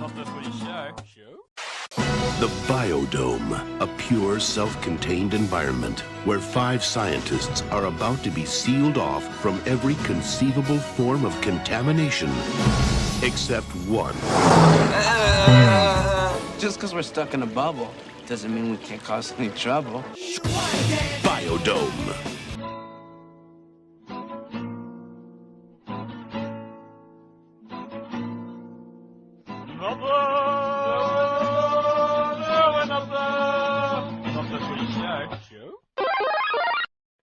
Not the Footy Show. The Biodome, a pure, self-contained environment where 5 scientists are about to be sealed off from every conceivable form of contamination, except one. Just because we're stuck in a bubble doesn't mean we can't cause any trouble. Biodome.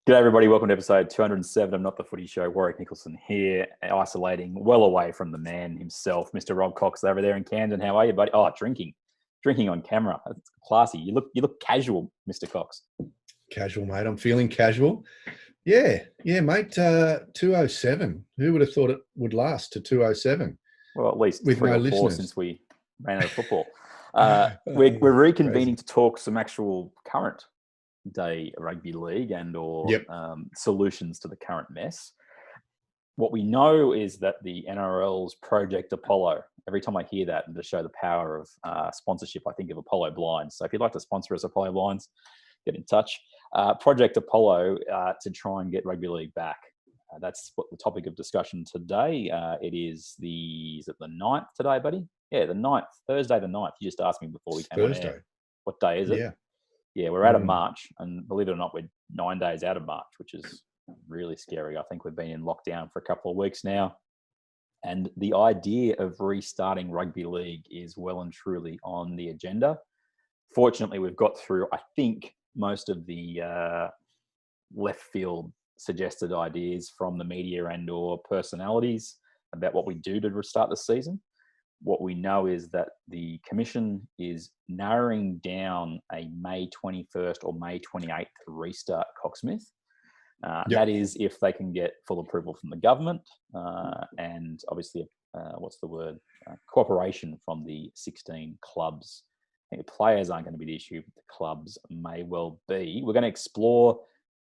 G'day everybody, welcome to episode 207 of Not the Footy Show. Warrick Nicolson here, isolating well away from the man himself, Mr. Robb Cox over there in Camden. How are you, buddy? Oh, drinking on camera. That's classy. You look casual, Mr. Cox. Casual, mate. I'm feeling casual. Yeah, mate. 207. Who would have thought it would last to 207? Well, at least with 3 no or 4 listeners since we ran out of football. We're reconvening crazy. to talk some actual current day rugby league and or solutions to the current mess. What we know is that the NRL's Project Apollo, every time I hear that and to show the power of sponsorship, I think of Apollo Blinds. So if you'd like to sponsor us, Apollo Blinds, get in touch. Project Apollo to try and get rugby league back. That's what the topic of discussion today. Is it the 9th today, buddy? Yeah, the 9th, Thursday the 9th. You just asked me before we came on air. What day is it? Yeah, we're out of March, and believe it or not, we're 9 days out of March, which is really scary. I think we've been in lockdown for a couple of weeks now, and the idea of restarting rugby league is well and truly on the agenda. Fortunately, we've got through, I think, most of the left field suggested ideas from the media and or personalities about what we do to restart the season. What we know is that the Commission is narrowing down a May 21st or May 28th restart, Cocksmith. That is if they can get full approval from the government and obviously, cooperation from the 16 clubs. I think the players aren't going to be the issue, but the clubs may well be. We're going to explore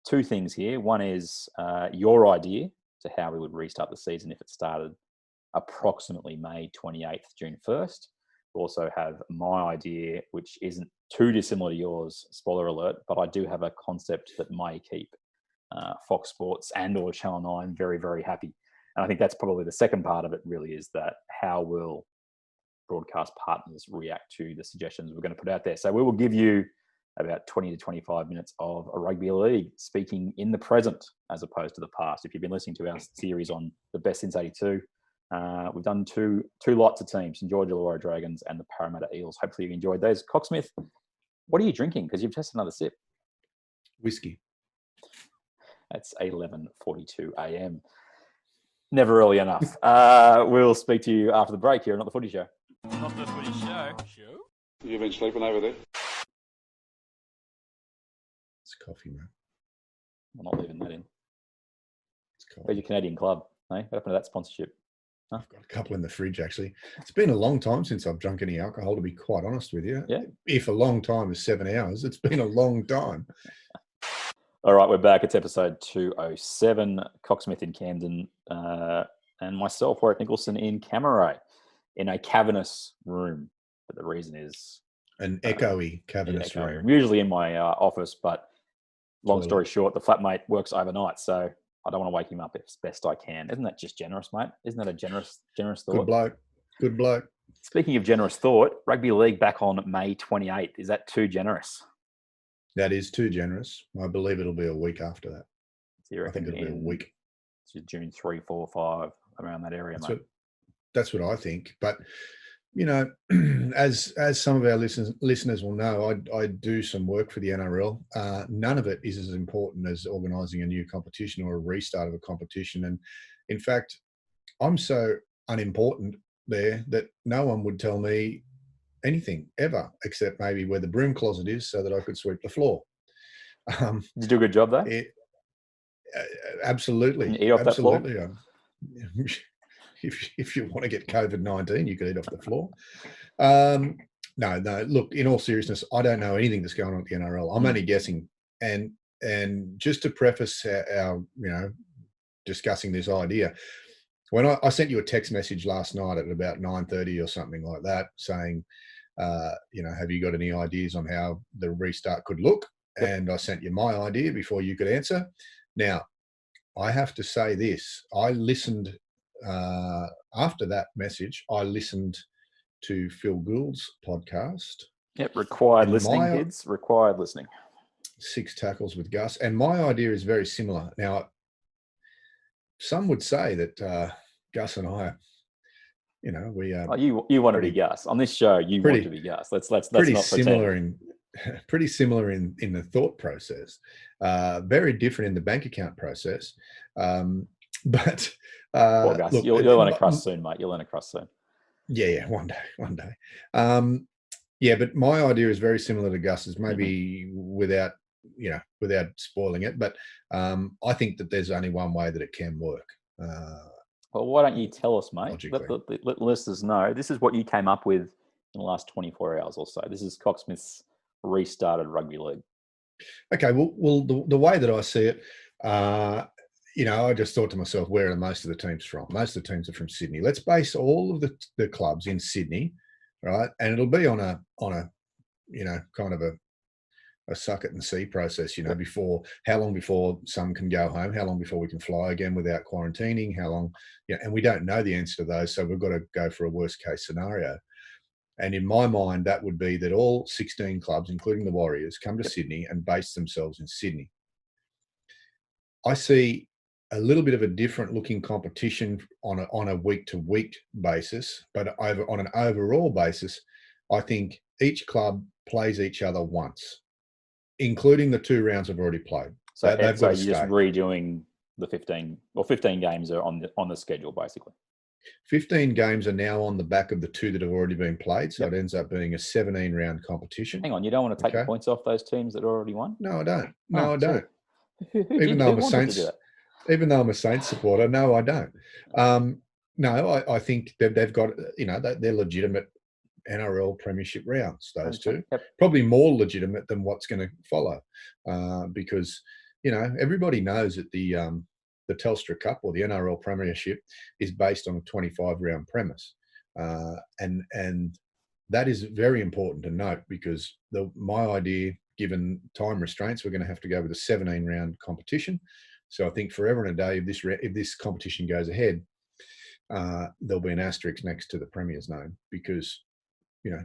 2 things here. One is your idea to how we would restart the season if it started approximately May 28th, June 1st. We also have my idea, which isn't too dissimilar to yours, spoiler alert, but I do have a concept that may keep Fox Sports and or Channel 9 very, very happy. And I think that's probably the second part of it really, is that how will broadcast partners react to the suggestions we're going to put out there. So we will give you about 20 to 25 minutes of a rugby league speaking in the present as opposed to the past. If you've been listening to our series on the best since 82, we've done two lots of teams, St George Illawarra Dragons and the Parramatta Eels. Hopefully you enjoyed those. Cocksmith, what are you drinking? Because you've tested another sip. Whiskey. It's 11:42 a.m. Never early enough. We'll speak to you after the break here on Not the Footy Show. Not the Footy Show. You've been sleeping over there? It's coffee, man. I'm not leaving that in. It's coffee. Where's your Canadian club? Hey, what happened to that sponsorship? Huh? I've got a couple in the fridge, actually. It's been a long time since I've drunk any alcohol, to be quite honest with you. Yeah. If a long time is 7 hours, it's been a long time. All right, we're back. It's episode 207. Cocksmith in Camden and myself, Warrick Nicolson, in Camaray, in a cavernous room. But the reason is... An echoey cavernous room. I'm usually in my office, but long story short, the flatmate works overnight, so I don't want to wake him up as best I can. Isn't that just generous, mate? Isn't that a generous thought? Good bloke. Speaking of generous thought, rugby league back on May 28th. Is that too generous? That is too generous. I believe it'll be a week after that. So I think it'll be a week. So June 3, 4, 5, around that area, mate. That's what I think. But, you know, as some of our listeners will know, I do some work for the NRL. None of it is as important as organising a new competition or a restart of a competition. And in fact, I'm so unimportant there that no one would tell me anything ever, except maybe where the broom closet is so that I could sweep the floor. Did you do a good job there? Absolutely. Can you eat off that floor? If you want to get COVID-19, you could eat off the floor. No. Look, in all seriousness, I don't know anything that's going on at the NRL. I'm only guessing. And just to preface our discussing this idea, when I sent you a text message last night at about 9:30 or something like that, saying, have you got any ideas on how the restart could look? Yep. And I sent you my idea before you could answer. Now, I have to say this. I listened, after that message, I listened to Phil Gould's podcast. Yep, required listening, kids. Required listening. 6 Tackles with Gus. And my idea is very similar. Now, some would say that Gus and I, we are. You want to be Gus on this show. You want to be Gus. Let's pretty not similar pretend. Pretty similar in the thought process. Very different in the bank account process. But Gus, look, you'll learn a crust soon, mate. You'll learn a crust soon. Yeah, one day. But my idea is very similar to Gus's, maybe without spoiling it. But I think that there's only one way that it can work. Well, why don't you tell us, mate? Logically. Let listeners know. This is what you came up with in the last 24 hours or so. This is Cocksmith's restarted rugby league. Okay, well, the way that I see it, I just thought to myself, where are most of the teams from? Most of the teams are from Sydney. Let's base all of the clubs in Sydney, right? And it'll be on a kind of a suck it and see process, before how long before some can go home, how long before we can fly again without quarantining, how long, and we don't know the answer to those. So we've got to go for a worst case scenario. And in my mind, that would be that all 16 clubs, including the Warriors, come to Sydney and base themselves in Sydney. I see a little bit of a different looking competition on a week-to-week basis, but on an overall basis, I think each club plays each other once, including the 2 rounds I've already played. So you're just redoing the 15 games are on the schedule, basically. 15 games are now on the back of the 2 that have already been played, so it ends up being a 17-round competition. Hang on, you don't want to take the points off those teams that already won? No, I don't. I don't. Even though I'm a Saints supporter, no, I don't. I think they've got, they're legitimate NRL premiership rounds, those 2. Yep. Probably more legitimate than what's going to follow, because, everybody knows that the Telstra Cup or the NRL Premiership is based on a 25-round premise. And that is very important to note, because my idea, given time restraints, we're going to have to go with a 17-round competition. So I think forever and a day, if this competition goes ahead, there'll be an asterisk next to the Premier's name, because,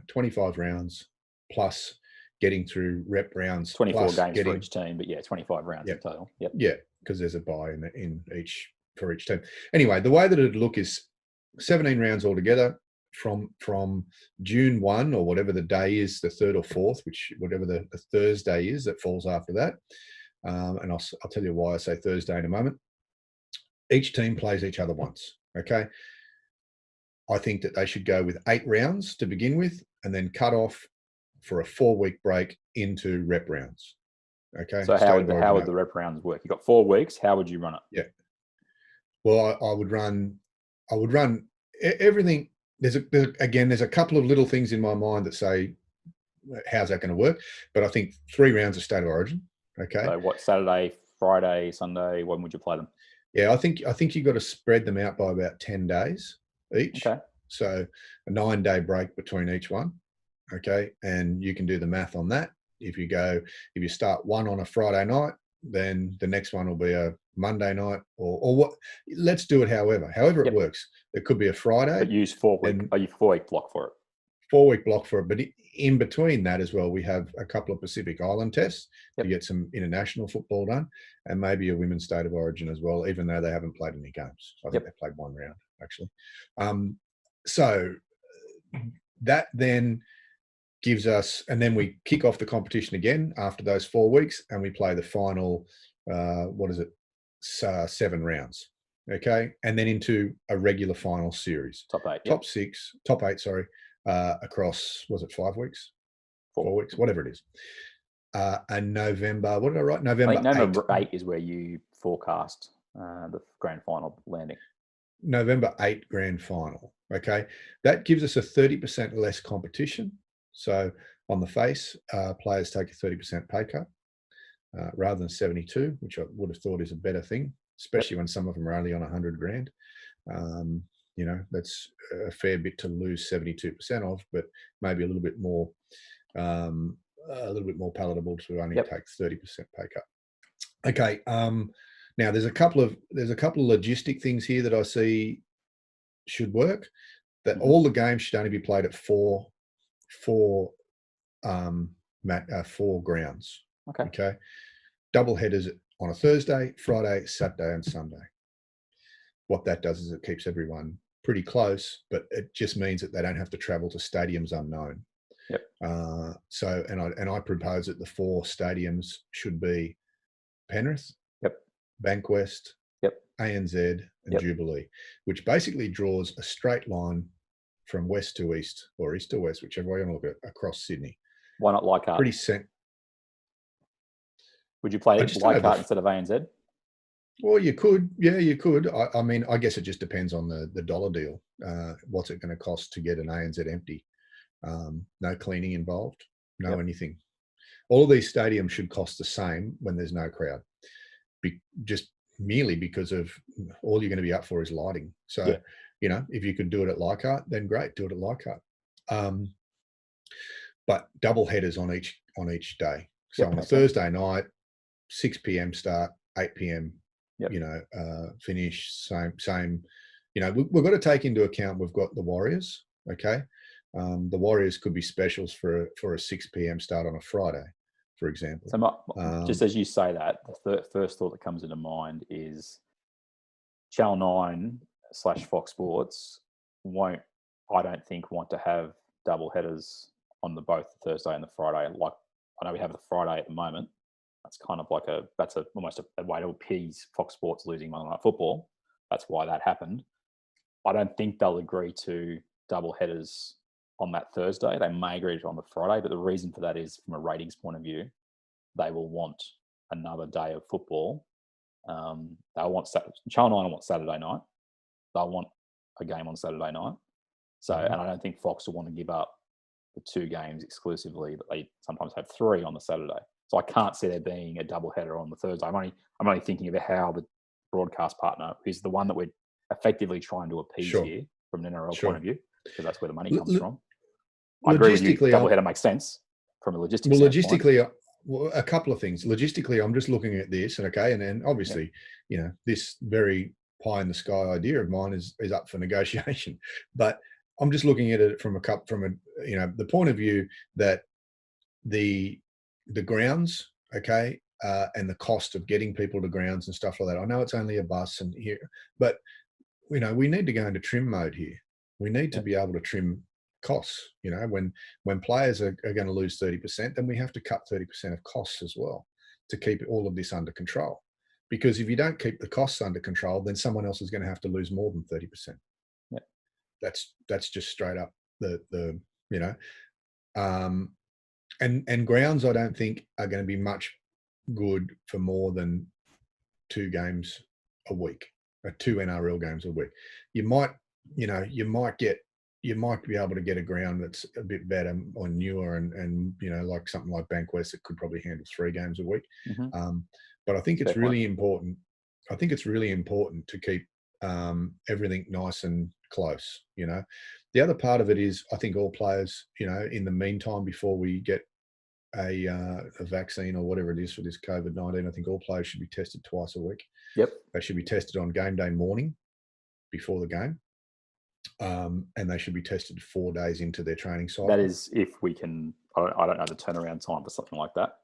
25 rounds plus getting through rep rounds. 24 games for each team, but 25 rounds in total. Yep. Yeah, because there's a bye for each team. Anyway, the way that it'd look is 17 rounds altogether from June 1 or whatever the day is, the 3rd or 4th, whatever the Thursday is that falls after that. And I'll tell you why I say Thursday in a moment. Each team plays each other once. Okay. I think that they should go with 8 rounds to begin with, and then cut off for a 4-week break into rep rounds. Okay. So how would the rep rounds work? You've got 4 weeks. How would you run it? Yeah. Well, I would run everything. There's a couple of little things in my mind that say, how's that going to work? But I think 3 rounds of State of Origin. Okay. So what, Saturday, Friday, Sunday? When would you play them? Yeah, I think you've got to spread them out by about 10 days each. Okay. So a 9-day break between each one. Okay. And you can do the math on that. If you start one on a Friday night, then the next one will be a Monday night or what. Let's do it however it works. It could be a Friday. But use 4-week block for it. 4-week block for it. But in between that as well, we have a couple of Pacific Island tests to get some international football done, and maybe a women's State of Origin as well, even though they haven't played any games. I think they played 1 round, actually. So that then gives us, and then we kick off the competition again after those 4 weeks, and we play the final, 7 rounds. Okay. And then into a regular final series. Top 8, sorry. Across, was it 5 weeks? 4 weeks, whatever it is. And November, what did I write? November 8 is where you forecast the grand final landing. November 8 grand final. Okay. That gives us a 30% less competition. So on the face, players take a 30% pay cut rather than 72, which I would have thought is a better thing, especially when some of them are only on 100 grand. That's a fair bit to lose 72% of, but maybe a little bit more palatable to only take 30% pay cut. Okay. Now there's a couple of logistic things here that I see should work. That all the games should only be played at four grounds. Okay. Double headers on a Thursday, Friday, Saturday, and Sunday. What that does is it keeps everyone pretty close, but it just means that they don't have to travel to stadiums unknown. Yep. I propose that the 4 stadiums should be Penrith, Bankwest, ANZ, and Jubilee, which basically draws a straight line from west to east or east to west, whichever way you want to look at, across Sydney. Why not Leichhardt? Would you play Leichhardt instead of ANZ? Well, you could. Yeah, you could. I mean, I guess it just depends on the dollar deal. What's it going to cost to get an ANZ empty? No cleaning involved, no anything. All of these stadiums should cost the same when there's no crowd, just merely because of all you're going to be up for is lighting. So, if you could do it at Leichhardt, then great, do it at Leichhardt. But double headers on each day. So on a Thursday night, 6 p.m. start, 8 p.m. Finish. Same. We've got to take into account we've got the Warriors. Okay. The Warriors could be specials for a 6 p.m. start on a Friday, for example. So just as you say that, the first thought that comes into mind is Channel 9 / Fox Sports won't, I don't think, want to have double headers on both the Thursday and the Friday. Like, I know we have the Friday at the moment. That's kind of like almost a way to appease Fox Sports losing Monday Night Football. That's why that happened. I don't think they'll agree to double headers on that Thursday. They may agree to on the Friday, but the reason for that is from a ratings point of view, they will want another day of football. They'll want Channel 9 will want Saturday night. They'll want a game on Saturday night. So, and I don't think Fox will want to give up the 2 games exclusively, but they sometimes have 3 on the Saturday. So I can't see there being a double header on the Thursday. I'm only thinking of how the broadcast partner, who's the one that we're effectively trying to appease here from an NRL point of view, because that's where the money comes from. I agree with you. Double header makes sense from a logistics standpoint. Logistically, a couple of things. Logistically, I'm just looking at this, and then obviously, this very pie in the sky idea of mine is up for negotiation. But I'm just looking at it from the point of view that the grounds, and the cost of getting people to grounds and stuff like that. I know it's only a bus and here, but we need to go into trim mode here. We need to be able to trim costs. When players are going to lose 30%, then we have to cut 30% of costs as well to keep all of this under control. Because if you don't keep the costs under control, then someone else is going to have to lose more than 30%. Yeah. That's just straight up and grounds, I don't think, are going to be much good for more than 2 games a week, or 2 NRL games a week. You might be able to get a ground that's a bit better or newer and like something like Bankwest that could probably handle 3 games a week. But I think it's really important. I think it's really important to keep everything nice and close. The other part of it is, I think all players, in the meantime, before we get a vaccine or whatever it is for this COVID-19, I think all players should be tested twice a week. Yep. They should be tested on game day morning before the game. And they should be tested 4 days into their training cycle. That is, if we can, I don't know the turnaround time for something like that.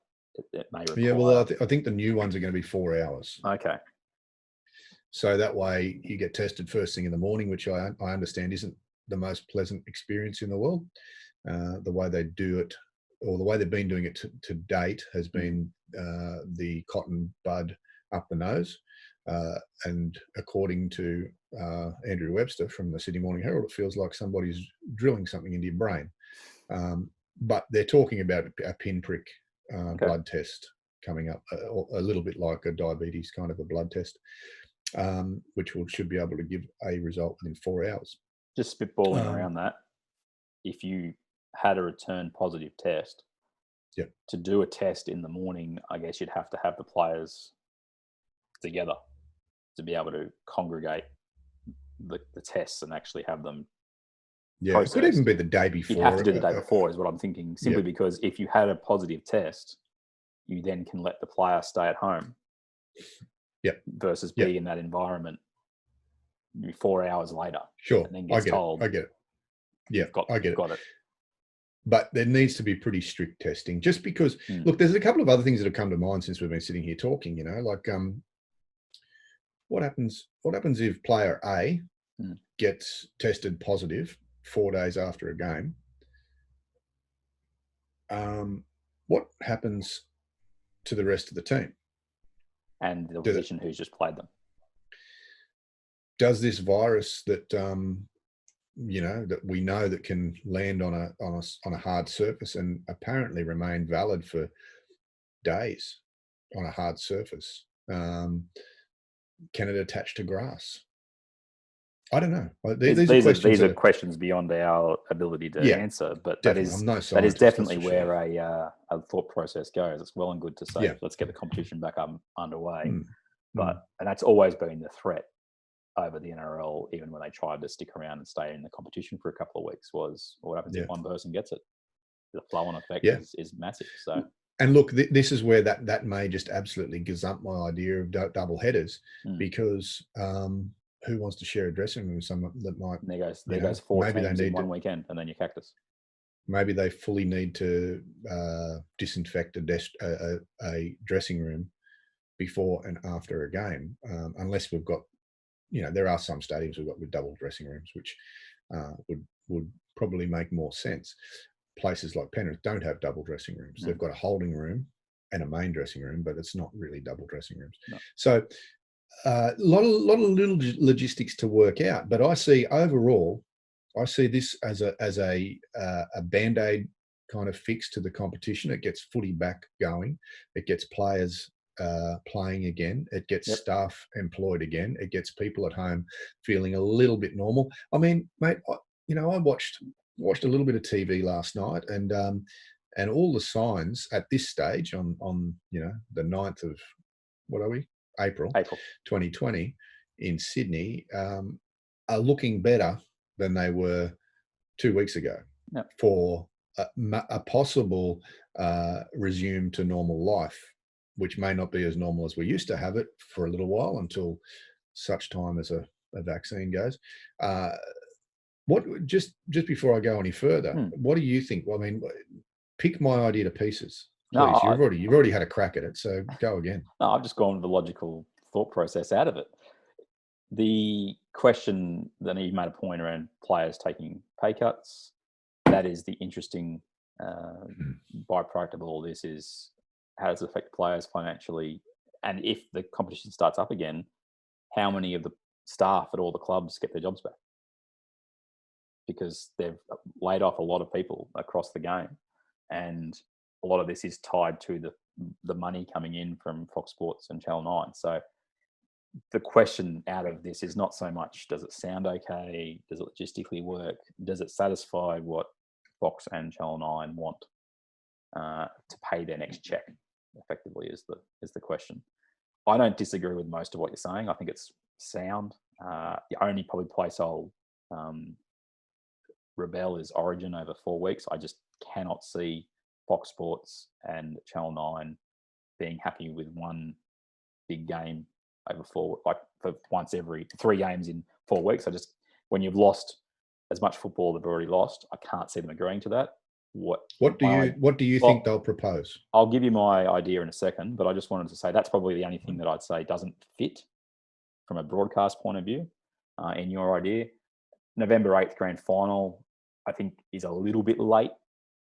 It may require. Yeah, well, I think the new ones are going to be 4 hours. Okay. So that way you get tested first thing in the morning, which I understand isn't the most pleasant experience in the world. The way they do it, or the way they've been doing it to date, has been the cotton bud up the nose. And according to Andrew Webster from the Sydney Morning Herald, it feels like somebody's drilling something into your brain. But they're talking about a pinprick blood test coming up, a little bit like a diabetes kind of a blood test, which should be able to give a result within 4 hours. Just spitballing around that, if you had a return positive test, to do a test in the morning, I guess you'd have to have the players together to be able to congregate the tests and actually have them. Yeah, it could even be the day before. You'd have to do the day before, is what I'm thinking. Simply Yep. because if you had a positive test, you then can let the player stay at home. Yep. Versus Yep. be in that environment 4 hours later. Sure, And then gets told, I get it. Yeah, I get it. Got it. But there needs to be pretty strict testing, just because. Look, there's a couple of other things that have come to mind since we've been sitting here talking. You know, like what happens if player A gets tested positive 4 days after a game? What happens to the rest of the team and the opposition who's just played them? Does this virus that that we know that can land on a hard surface and apparently remain valid for days on a hard surface, can it attach to grass? I don't know. These are questions beyond our ability to answer, but that is definitely where a thought process goes. It's well and good to say, let's get the competition back up underway. And that's always been the threat over the NRL, even when they tried to stick around and stay in the competition for a couple of weeks, was what happens if one person gets it? The flow-on effect is massive. So, and look, this is where that may just absolutely gazump my idea of double headers, because who wants to share a dressing room with someone that might? And there goes 4 teams in one weekend, and then you cactus. Maybe they fully need to disinfect a dressing room before and after a game, unless we've got. There are some stadiums we've got with double dressing rooms, which would probably make more sense. Places like Penrith don't have double dressing rooms. They've got a holding room and a main dressing room, but it's not really double dressing rooms. No. So a lot of little logistics to work out. But I see this as a Band-Aid kind of fix to the competition. It gets footy back going. It gets players playing again. It gets staff employed again. It gets people at home feeling a little bit normal. I mean, mate, I watched a little bit of TV last night, and all the signs at this stage on the 9th of April 2020 in Sydney are looking better than they were 2 weeks ago for a possible resume to normal life, which may not be as normal as we used to have it for a little while, until such time as a vaccine goes. Just before I go any further, what do you think? Well, I mean, pick my idea to pieces, please. No, you've already had a crack at it, so go again. No, I've just gone with the logical thought process out of it. The question that you made a point around players taking pay cuts. That is the interesting byproduct of all this, is how does it affect players financially? And if the competition starts up again, how many of the staff at all the clubs get their jobs back? Because they've laid off a lot of people across the game. And a lot of this is tied to the money coming in from Fox Sports and Channel 9. So the question out of this is not so much, does it sound okay? Does it logistically work? Does it satisfy what Fox and Channel 9 want to pay their next check? Effectively is the question. I don't disagree with most of what you're saying. I think it's sound. The only probably place I'll rebel is Origin over 4 weeks. I just cannot see Fox Sports and Channel 9 being happy with one big game over for once every 3 games in 4 weeks. When you've lost as much football they've already lost, I can't see them agreeing to that. What do you think they'll propose? I'll give you my idea in a second, but I just wanted to say that's probably the only thing that I'd say doesn't fit from a broadcast point of view in your idea. November 8th grand final, I think, is a little bit late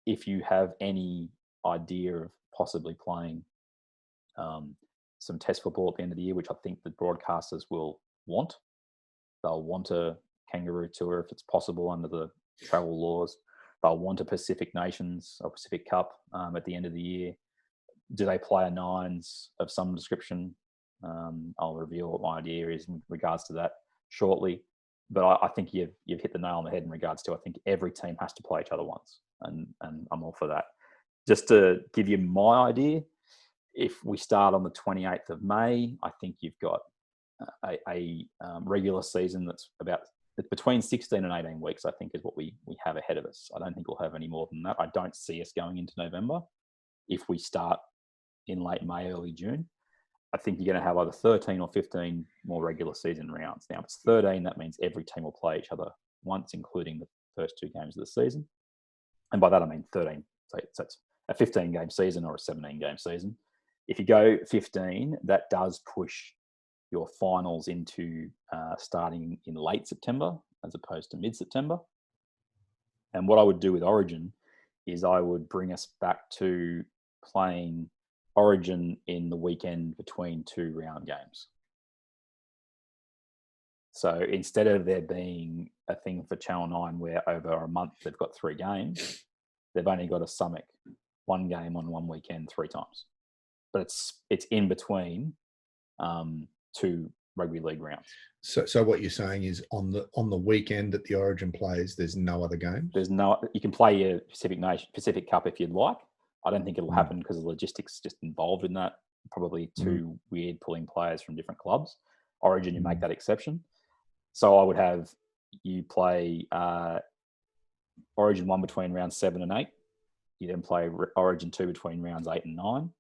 if you have any idea of possibly playing some test football at the end of the year, which I think the broadcasters will want. They'll want a kangaroo tour if it's possible under the travel laws. They'll want a Pacific Nations or Pacific Cup at the end of the year. Do they play a nines of some description? I'll reveal what my idea is in regards to that shortly. But I think you've hit the nail on the head in regards to, I think every team has to play each other once. And I'm all for that. Just to give you my idea, if we start on the 28th of May, I think you've got regular season that's between 16 and 18 weeks, I think, is what we have ahead of us. I don't think we'll have any more than that. I don't see us going into November if we start in late May, early June. I think you're going to have either 13 or 15 more regular season rounds. Now, if it's 13, that means every team will play each other once, including the first 2 games of the season. And by that, I mean 13. So it's a 15-game season or a 17-game season. If you go 15, that does push your finals into starting in late September as opposed to mid-September. And what I would do with Origin is I would bring us back to playing Origin in the weekend between 2 round games. So instead of there being a thing for Channel 9 where over a month they've got 3 games, they've only got a Summit 1 game on 1 weekend 3 times. But it's in between 2 rugby league rounds. So what you're saying is on the weekend that the Origin plays, there's no other games? You can play your Pacific Cup if you'd like. I don't think it'll happen because the logistics just involved in that. Probably too weird pulling players from different clubs. Origin, you make that exception. So I would have you play Origin 1 between rounds 7 and 8. You then play Origin 2 between rounds 8 and 9.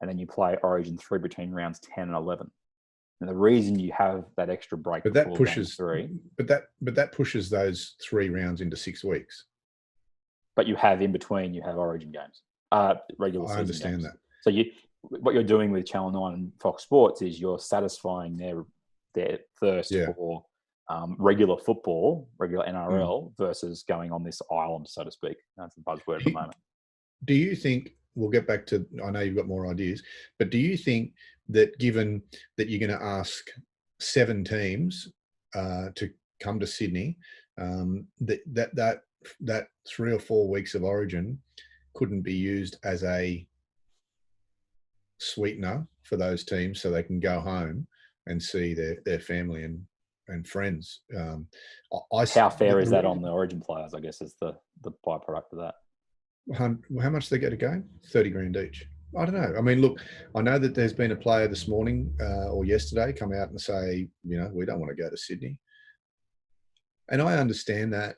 And then you play Origin 3 between rounds 10 and 11. And the reason you have that extra break, but that pushes those 3 rounds into 6 weeks. But you have in between, you have Origin games, regular season. I understand games. that. So what you're doing with Channel 9 and Fox Sports is you're satisfying their thirst for regular football, regular NRL, versus going on this island, so to speak. That's the buzzword at the moment. Do you think, we'll get back to, I know you've got more ideas, but do you think that given that you're going to ask 7 teams to come to Sydney, that 3 or 4 weeks of Origin couldn't be used as a sweetener for those teams so they can go home and see their family and friends? How fair is that on the Origin players, I guess, is the byproduct of that? How much they get a game? 30 grand each. I don't know. I mean, look, I know that there's been a player this morning or yesterday come out and say, we don't want to go to Sydney. And I understand that.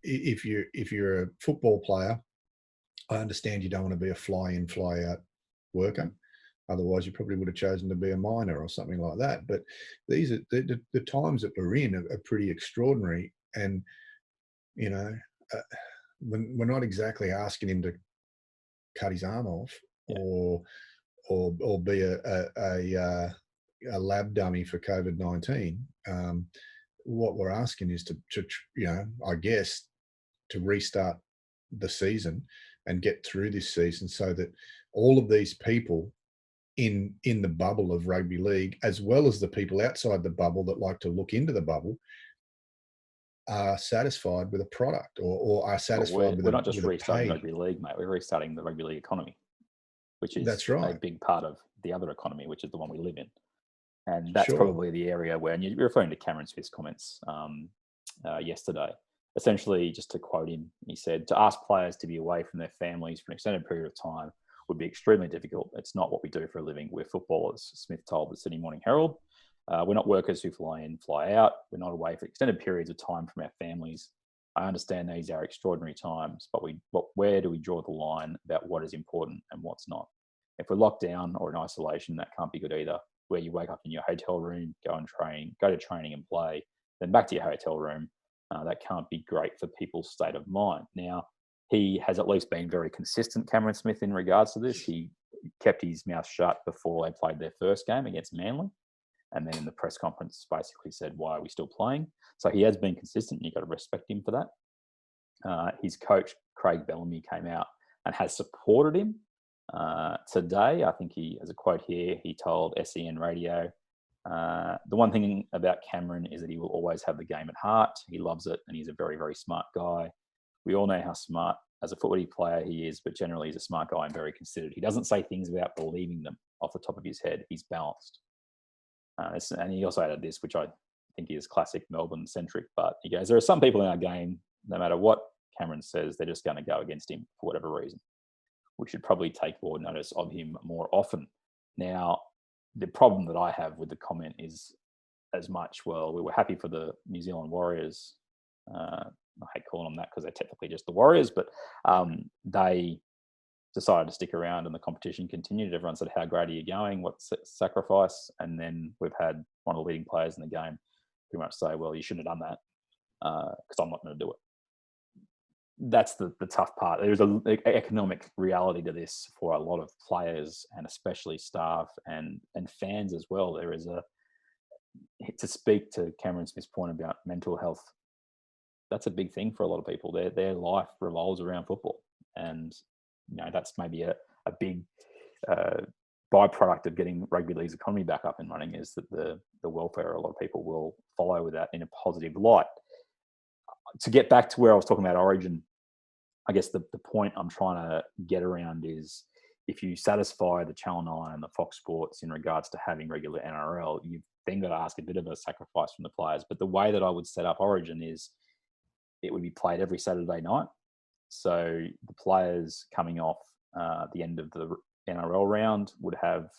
If you're a football player, I understand you don't want to be a fly-in, fly-out worker. Otherwise, you probably would have chosen to be a miner or something like that. But these are the times that we're in are pretty extraordinary. And, we're not exactly asking him to cut his arm off or be a lab dummy for COVID-19. What we're asking is to I guess, to restart the season and get through this season so that all of these people in the bubble of rugby league, as well as the people outside the bubble that like to look into the bubble, are satisfied with a product or are satisfied with we're not just restarting rugby league, mate. We're restarting the rugby league economy, which is a big part of the other economy, which is the one we live in. And that's probably the area where, and you're referring to Cameron Smith's comments yesterday. Essentially, just to quote him, he said, to ask players to be away from their families for an extended period of time would be extremely difficult. It's not what we do for a living. We're footballers, Smith told the Sydney Morning Herald. We're not workers who fly in, fly out. We're not away for extended periods of time from our families. I understand these are extraordinary times, but where do we draw the line about what is important and what's not? If we're locked down or in isolation, that can't be good either. Where you wake up in your hotel room, go to training and play, then back to your hotel room. That can't be great for people's state of mind. Now, he has at least been very consistent, Cameron Smith, in regards to this. He kept his mouth shut before they played their first game against Manly. And then in the press conference basically said, why are we still playing? So he has been consistent, and you've got to respect him for that. His coach, Craig Bellamy, came out and has supported him today. I think he, as a quote here, he told SEN Radio, the one thing about Cameron is that he will always have the game at heart. He loves it, and he's a very, very smart guy. We all know how smart as a footy player he is, but generally he's a smart guy and very considered. He doesn't say things without believing them off the top of his head. He's balanced. And he also added this, which I think is classic Melbourne-centric, but he goes, there are some people in our game, no matter what Cameron says, they're just going to go against him for whatever reason. We should probably take more notice of him more often. Now, the problem that I have with the comment is as much, well, we were happy for the New Zealand Warriors. I hate calling them that because they're technically just the Warriors, but they decided to stick around and the competition continued. Everyone said, how great are you going? What sacrifice? And then we've had one of the leading players in the game pretty much say, well, you shouldn't have done that because I'm not going to do it. That's the tough part. There's an economic reality to this for a lot of players and especially staff and fans as well. There is to speak to Cameron Smith's point about mental health, that's a big thing for a lot of people. Their life revolves around football. And, that's maybe a big byproduct of getting rugby league's economy back up and running, is that the welfare a lot of people will follow with that in a positive light. To get back to where I was talking about Origin, I guess the point I'm trying to get around is if you satisfy the Channel 9 and the Fox Sports in regards to having regular NRL, you've then got to ask a bit of a sacrifice from the players. But the way that I would set up Origin is it would be played every Saturday night. So the players coming off the end of the NRL round would have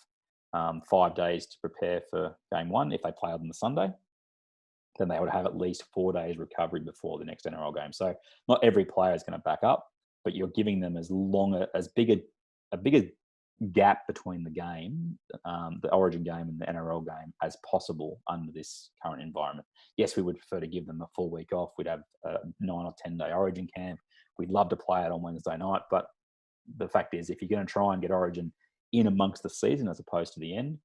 5 days to prepare for game one. If they play on the Sunday, then they would have at least 4 days recovery before the next NRL game. So not every player is going to back up, but you're giving them as big a gap between the game, the Origin game and the NRL game as possible under this current environment. Yes, we would prefer to give them a full week off. We'd have a 9 or 10 day Origin camp. We'd love to play it on Wednesday night, but the fact is, if you're going to try and get Origin in amongst the season as opposed to the end,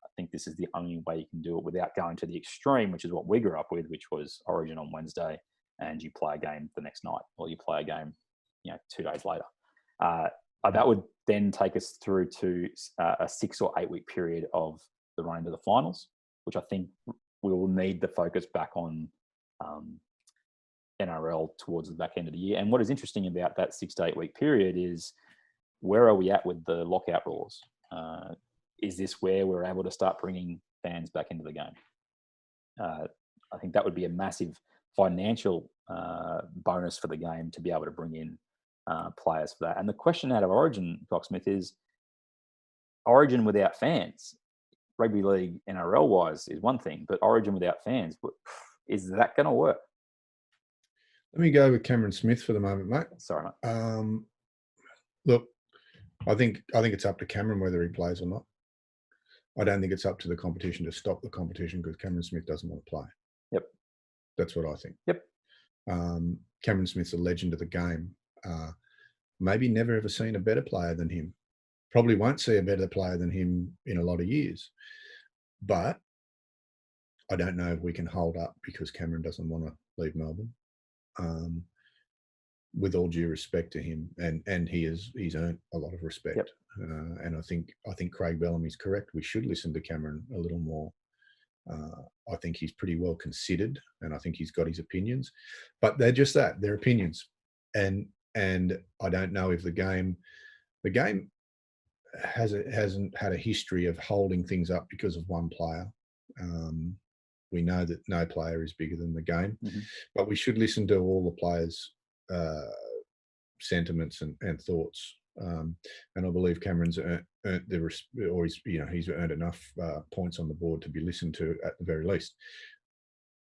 I think this is the only way you can do it without going to the extreme, which is what we grew up with, which was Origin on Wednesday and you play a game the next night, or you play a game, 2 days later. That would then take us through to a 6 or 8 week period of the run into the finals, which I think we will need the focus back on NRL towards the back end of the year. And what is interesting about that 6 to 8 week period is, where are we at with the lockout rules? Is this where we're able to start bringing fans back into the game? I think that would be a massive financial bonus for the game to be able to bring in players for that. And the question out of Origin, Foxsmith, is Origin without fans, rugby league NRL wise, is one thing, but Origin without fans, is that going to work? Let me go with Cameron Smith for the moment, mate. Sorry, mate. Look, I think it's up to Cameron whether he plays or not. I don't think it's up to the competition to stop the competition because Cameron Smith doesn't want to play. Yep. That's what I think. Yep. Cameron Smith's a legend of the game. Maybe never ever seen a better player than him. Probably won't see a better player than him in a lot of years. But I don't know if we can hold up because Cameron doesn't want to leave Melbourne. With all due respect to him, and he's earned a lot of respect. Yep. And I think Craig Bellamy's correct. We should listen to Cameron a little more. I think he's pretty well considered, and I think he's got his opinions, but they're just that, they're opinions. And I don't know if the game hasn't had a history of holding things up because of one player. We know that no player is bigger than the game, but we should listen to all the players' sentiments and thoughts. And I believe Cameron's earned he's earned enough points on the board to be listened to at the very least.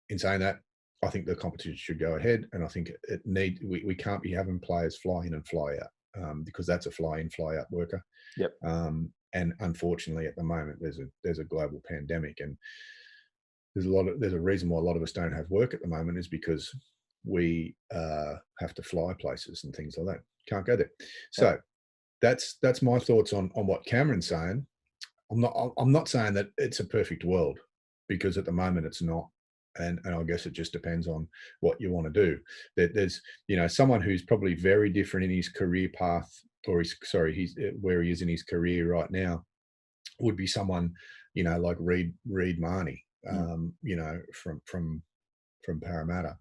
In saying that, I think the competition should go ahead, and I think we can't be having players fly in and fly out because that's a fly in, fly out worker. Yep. And unfortunately, at the moment, there's a global pandemic, and there's a reason why a lot of us don't have work at the moment is because we have to fly places and things like that. Can't go there. So that's my thoughts on what Cameron's saying. I'm not saying that it's a perfect world, because at the moment it's not. And I guess it just depends on what you want to do. There's someone who's probably very different in his career path, or he's where he is in his career right now, would be someone like Reed Marnie, from Parramatta.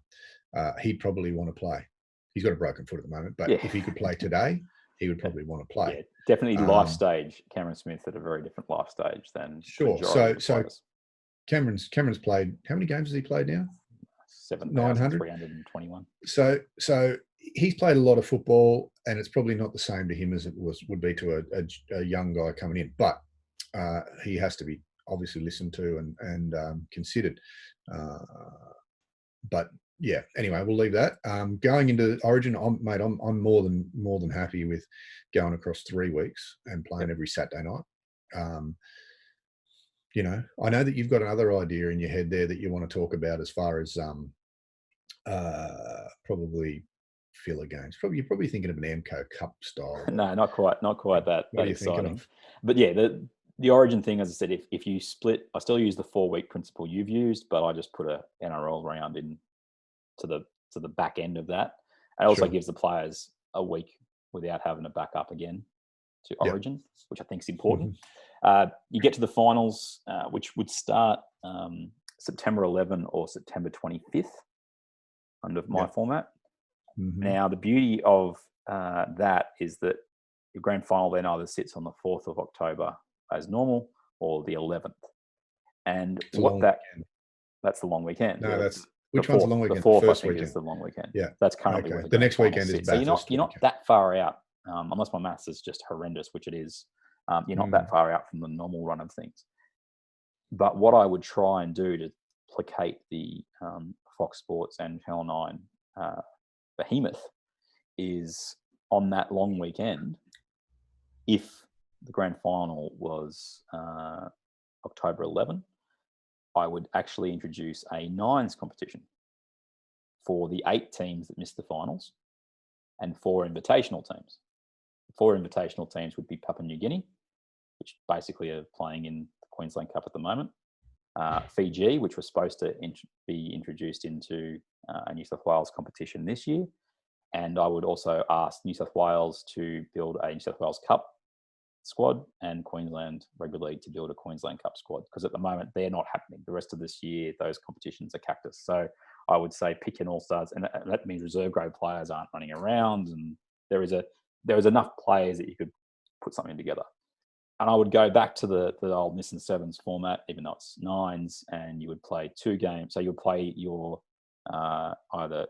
He'd probably want to play. He's got a broken foot at the moment, but if he could play today, he would probably want to play. Yeah, definitely life stage. Cameron Smith at a very different life stage than sure. So Cameron's played. How many games has he played now? 7,321. So he's played a lot of football, and it's probably not the same to him as it would be to a young guy coming in. But he has to be obviously listened to and considered. But yeah, anyway, we'll leave that. Going into Origin, I'm more than happy with going across 3 weeks and playing every Saturday night. You know, I know that you've got another idea in your head there that you want to talk about as far as probably filler games. You're probably thinking of an AMCO Cup style. No, not quite that What are you exciting. thinking of? But yeah, the Origin thing, as I said, if you split, I still use the 4-week principle you've used, but I just put a NRL round in to the back end of that. It also gives the players a week without having to back up again to Origin, which I think is important. You get to the finals, which would start September 11 or September 25th under my format. Now, the beauty of that is that the grand final then either sits on the 4th of October as normal or the 11th. And that's the long weekend. No, that's which one's the long weekend? The 4th, first I think, weekend is the long weekend. Yeah, that's currently where the next weekend is Bathurst. So you're not that far out, unless my maths is just horrendous, which it is. You're not that far out from the normal run of things. But what I would try and do to placate the Fox Sports and Channel 9 behemoth is on that long weekend, if the grand final was October 11, I would actually introduce a nines competition for the 8 teams that missed the finals and 4 invitational teams. 4 invitational teams would be Papua New Guinea, which basically are playing in the Queensland Cup at the moment. Fiji, which was supposed to be introduced into a New South Wales competition this year. And I would also ask New South Wales to build a New South Wales Cup squad and Queensland Rugby League to build a Queensland Cup squad, because at the moment they're not happening. The rest of this year, those competitions are cactus. So I would say pick an all-stars, and that means reserve grade players aren't running around, and there is enough players that you could put something together. And I would go back to the old Nissan Sevens format, even though it's nines, and you would play 2 games. So you'll play your either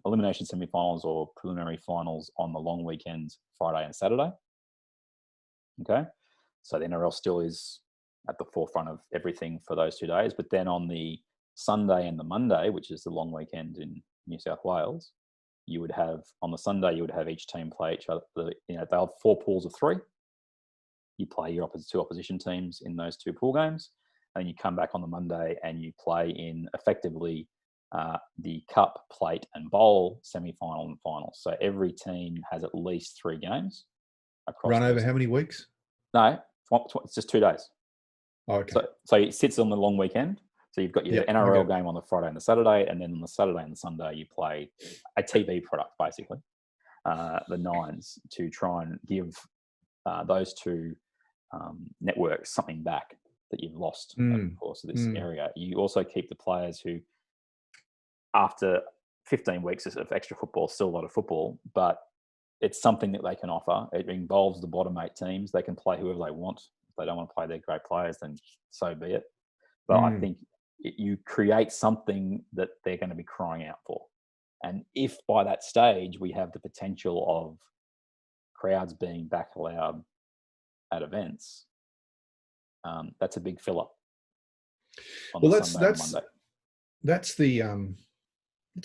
elimination semi-finals or preliminary finals on the long weekends, Friday and Saturday. Okay, so the NRL still is at the forefront of everything for those 2 days. But then on the Sunday and the Monday, which is the long weekend in New South Wales, you would have, on the Sunday, you would have each team play each other. They'll have 4 pools of 3. You play your 2 opposition teams in those 2 pool games, and you come back on the Monday and you play in effectively the Cup, Plate, and Bowl semi-final and final. So every team has at least 3 games. Run over how many weeks? No, it's just 2 days. Oh, okay. So it sits on the long weekend. So you've got your NRL game on the Friday and the Saturday, and then on the Saturday and the Sunday you play a TV product, basically, the nines, to try and give those 2 networks something back that you've lost over the course of this area. You also keep the players who, after 15 weeks of extra football, still a lot of football, but it's something that they can offer. It involves the bottom 8 teams. They can play whoever they want. If they don't want to play their great players, then so be it. But I think you create something that they're going to be crying out for. And if by that stage we have the potential of crowds being back allowed at events, that's a big filler. That's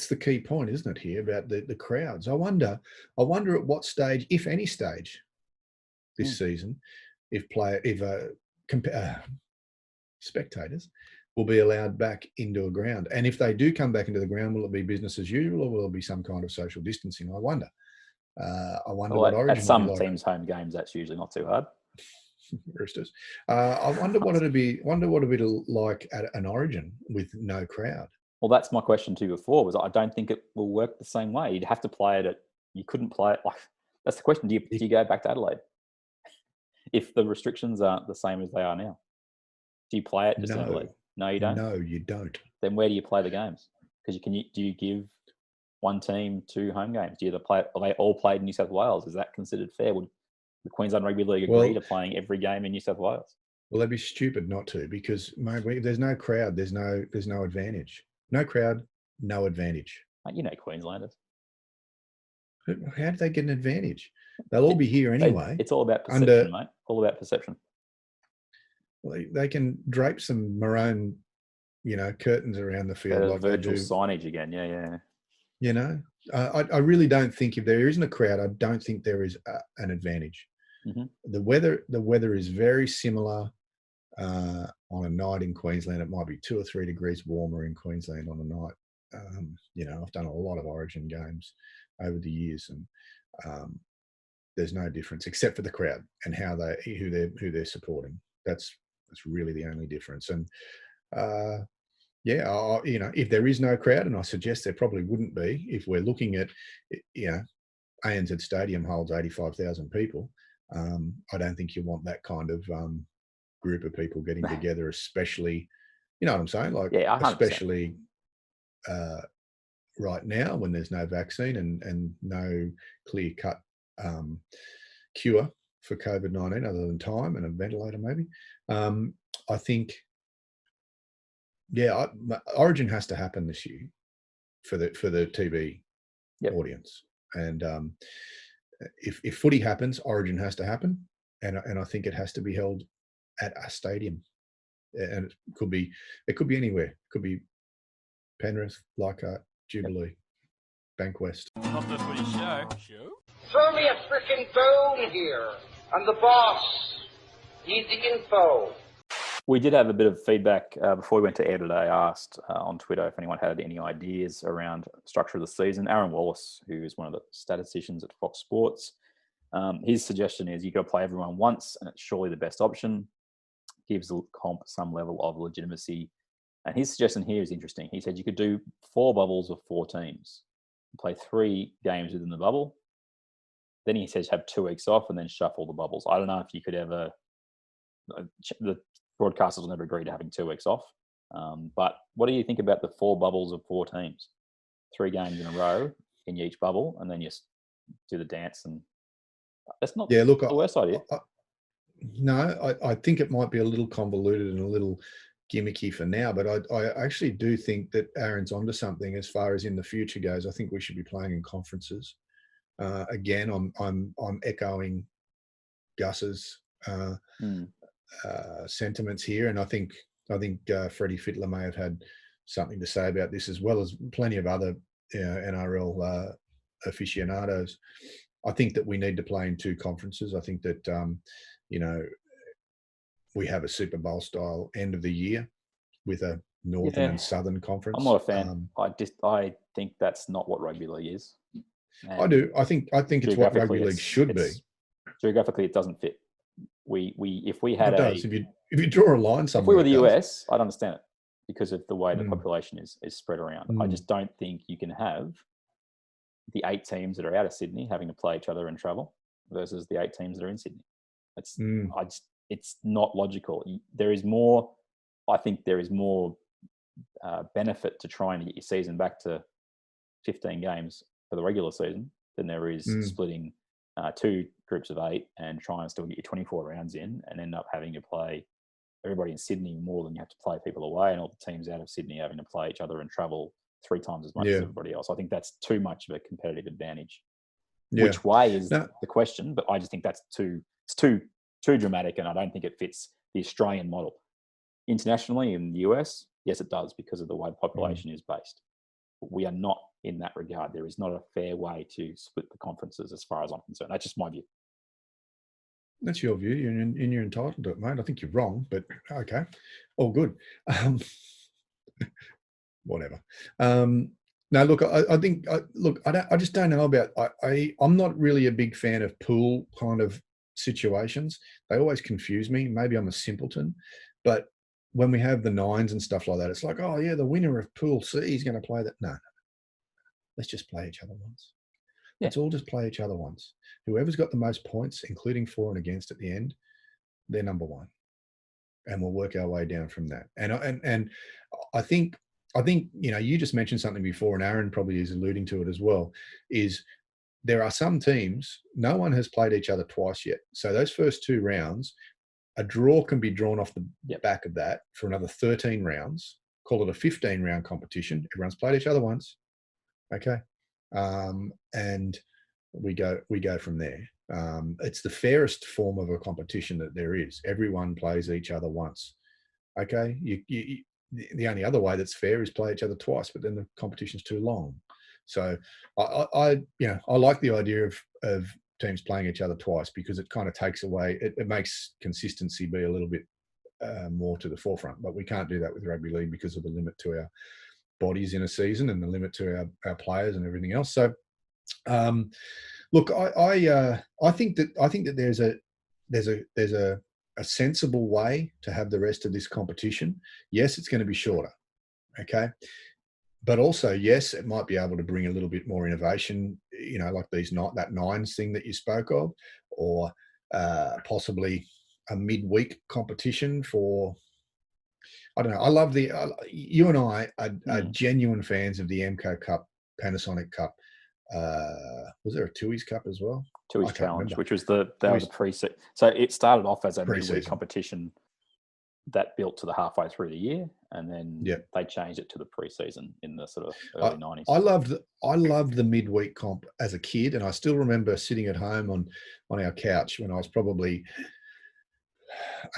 the key point, isn't it, here, about the crowds? I wonder at what stage, if any stage, this season, if spectators will be allowed back into a ground, and if they do come back into the ground, will it be business as usual, or will it be some kind of social distancing? I wonder. What Origin at some like. teams' home games, that's usually not too hard. Roosters. I wonder what it'd be. What it'd be like at an Origin with no crowd. Well, that's my question to you before. Was I don't think it will work the same way. You'd have to play it you couldn't play it like. That's the question. Do you go back to Adelaide if the restrictions aren't the same as they are now? Do you play it just in Adelaide? No, you don't. No, you don't. Then where do you play the games? Because do you give one team 2 home games? Do you are they all played in New South Wales? Is that considered fair? Would the Queensland Rugby League agree to playing every game in New South Wales? Well, they'd be stupid not to, because if there's no crowd, there's no advantage. No crowd, no advantage. You know Queenslanders. How do they get an advantage? They'll all be here anyway. It's all about perception, mate. All about perception. they can drape some maroon, curtains around the field like they virtual do. signage again. Yeah. I really don't think if there isn't a crowd, I don't think there is an advantage. Mm-hmm. The weather is very similar on a night in Queensland. It might be 2 or 3 degrees warmer in Queensland on a night. I've done a lot of Origin games over the years, and there's no difference except for the crowd and who they're supporting. That's really the only difference. And if there is no crowd, and I suggest there probably wouldn't be, if we're looking at, ANZ Stadium holds 85,000 people. I don't think you want that kind of group of people getting together, especially, you know what I'm saying? Like, Yeah, 100%. especially right now when there's no vaccine and no clear-cut cure for COVID-19 other than time and a ventilator maybe. I think, Origin has to happen this year for the TV audience. And if footy happens, Origin has to happen. And I think it has to be held at a stadium. And it could be anywhere. It could be Penrith, Leichhardt, Jubilee, Bankwest. Not the Footy Show. Throw me a frickin' bone here. I'm the boss. Need the info. We did have a bit of feedback before we went to air today. I asked on Twitter if anyone had any ideas around structure of the season. Aaron Wallace, who is one of the statisticians at Fox Sports, his suggestion is you've got to play everyone once, and it's surely the best option. Gives the comp some level of legitimacy. And his suggestion here is interesting. He said you could do 4 bubbles of 4 teams, play 3 games within the bubble. Then he says have 2 weeks off and then shuffle the bubbles. I don't know if you could ever, the broadcasters will never agree to having 2 weeks off. But what do you think about the 4 bubbles of 4 teams? 3 games in a row in each bubble, and then you do the dance. And that's not the worst idea. I think it might be a little convoluted and a little gimmicky for now, but I actually do think that Aaron's onto something as far as in the future goes. I think we should be playing in conferences. Again, I'm echoing Gus's sentiments here, and I think Freddie Fittler may have had something to say about this, as well as plenty of other NRL aficionados. I think that we need to play in 2 conferences. I think that we have a Super Bowl style end of the year with a Northern and Southern conference. I'm not a fan. I think that's not what rugby league is. And I do. I think it's what rugby league should be. Geographically, it doesn't fit. If we had if you draw a line somewhere. If we were the US, I'd understand it because of the way the population is spread around. I just don't think you can have the 8 teams that are out of Sydney having to play each other and travel versus the 8 teams that are in Sydney. It's not logical. I think there is more benefit to trying to get your season back to 15 games for the regular season than there is splitting 2 groups of 8 and trying to still get your 24 rounds in and end up having to play everybody in Sydney more than you have to play people away, and all the teams out of Sydney having to play each other and travel 3 times as much as everybody else. I think that's too much of a competitive advantage. Which way is the question, but I just think that's too dramatic, and I don't think it fits the Australian model. Internationally in the US, yes, it does because of the way the population is based. But we are not in that regard. There is not a fair way to split the conferences as far as I'm concerned. That's just my view. That's your view, and you're entitled to it, mate. I think you're wrong, but okay. All good. Whatever. No, look, I think, I just don't know about, I'm not really a big fan of pool kind of situations. They always confuse me. Maybe I'm a simpleton, but when we have the 9s and stuff like that, it's like, oh yeah, the winner of Pool C is going to play that. No. Let's just play each other once. Let's all just play each other once. Whoever's got the most points, including for and against at the end, they're number 1. And we'll work our way down from that. And I think, you just mentioned something before, and Aaron probably is alluding to it as well, is there are some teams, no one has played each other twice yet. So those first 2 rounds, a draw can be drawn off the back of that for another 13 rounds. Call it a 15-round competition. Everyone's played each other once. Okay. And we go from there. It's the fairest form of a competition that there is. Everyone plays each other once. Okay, the only other way that's fair is play each other twice, but then the competition's too long. So I like the idea of teams playing each other twice, because it kind of takes away, it makes consistency be a little bit more to the forefront. But we can't do that with rugby league because of the limit to our bodies in a season and the limit to our players and everything else. So look, I think that there's a sensible way to have the rest of this competition. Yes, it's going to be shorter, okay, but also yes, it might be able to bring a little bit more innovation. Like that nines thing that you spoke of, or possibly a midweek competition for. I don't know. I love you and I are genuine fans of the MCO Cup, Panasonic Cup. Was there a Tui's Cup as well? Tui's Challenge, which was the pre-season. So it started off as a midweek competition that built to the halfway through the year, and then they changed it to the pre-season in the sort of early 90s. I loved the midweek comp as a kid, and I still remember sitting at home on our couch when I was probably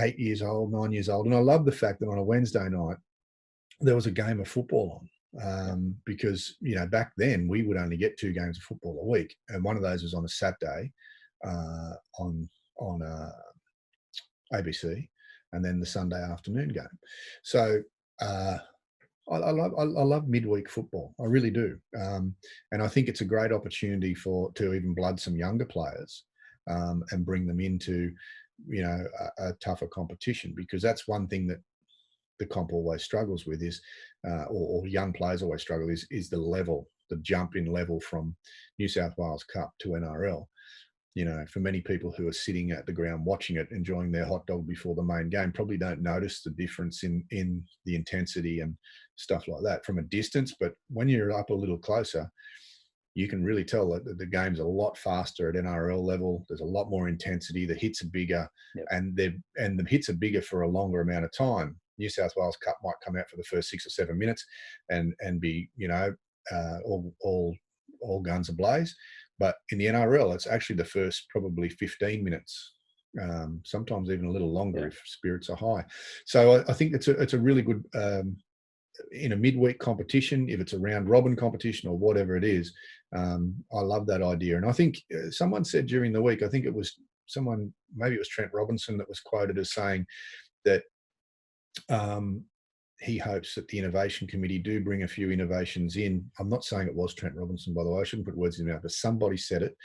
8 years old, 9 years old, and I loved the fact that on a Wednesday night there was a game of football on. Because back then we would only get 2 games of football a week, and one of those was on a Saturday on ABC, and then the Sunday afternoon game. So I love midweek football. I really do, and I think it's a great opportunity to even blood some younger players and bring them into a tougher competition, because that's one thing that the comp always struggles with is, or young players always struggle is the jump in level from New South Wales Cup to NRL. For many people who are sitting at the ground watching it, enjoying their hot dog before the main game, probably don't notice the difference in the intensity and stuff like that from a distance. But when you're up a little closer, you can really tell that the game's a lot faster at NRL level. There's a lot more intensity. The hits are bigger, and the hits are bigger for a longer amount of time. New South Wales Cup might come out for the first 6 or 7 minutes and be all guns ablaze, but in the NRL it's actually the first probably 15 minutes, sometimes even a little longer if spirits are high. So I think it's a really good in a midweek competition, if it's a round robin competition or whatever it is. I love that idea, and I think someone said during the week, I think it was someone, maybe it was Trent Robinson, that was quoted as saying that he hopes that the innovation committee do bring a few innovations in. I'm not saying it was Trent Robinson, by the way. I shouldn't put words in his mouth, but somebody said it,